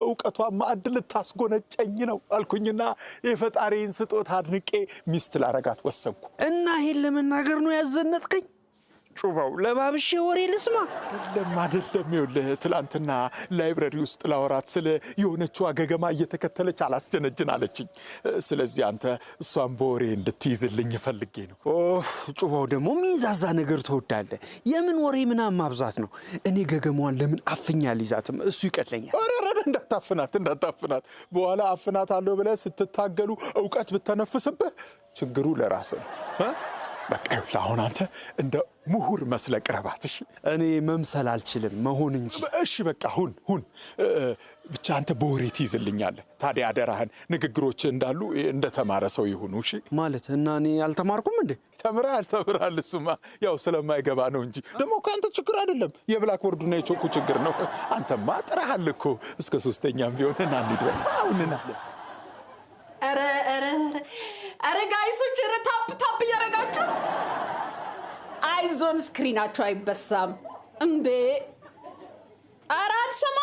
ዕውቀቷ ማዕድ ልታስጎነጨኝ ነው አልኩኝና የፈጣሪን ስጦታ አድንቄ ሚስት ላረጋት ወሰንኩ እና ይሄን ለመናገር ነው ያዘነጥከኝ ጩባው ለባብሼ ወሬ ልስማ አይደለም ይኸውልህ ትላንትና ላይብረሪ ውስጥ ላወራት ስለ የሆነችው አገገማ እየተከተለች አላስጀነጅን አለችኝ ስለዚህ አንተ እሷን በወሬ እንድትይዝልኝ ፈልጌ ነው ኦፍ ጩባው ደግሞ ሚንዛዛ ነገር ተወዳለ የምን ወሬ ምናምን ማብዛት ነው እኔ ገገማዋን ለምን አፍኛል ይዛትም እሱ ይቀለኛል አረረ እንዳታፍናት በኋላ አፍናታለሁ ብለህ ስትታገሉ ዕውቀት ብተነፍስብህ ችግሩ ለራስህ ነው በቃ ይኸውልህ አሁን አንተ እንደ ምሁር መስለህ ቅረባት እሺ እኔ መምሰል አልችልም መሆን እንጂ እሺ በቃ ሁን ብቻ አንተ በወሬ ትይዝልኛለህ ታዲያ አደራህን ንግግሮች እንዳሉ እንደተማረ ሰው ይሁኑ እሺ ማለት እና እኔ አልተማርኩም እንዴ ተምራል እሱማ ያው ስለማይገባ ነው እንጂ ደግሞ ካንተ ችግር አይደለም የብላክቦርዱና የቾኩ ችግር ነው አንተማ ጥራሃል እኮ እስከ 3ኛም ቢሆን እና እንሂድ አሁንና አረ ጋይሶች ታፕ ያረጋችሁ አይዞን ስክሪናችሁ አይበሳም እንዴ አረ አልሰማ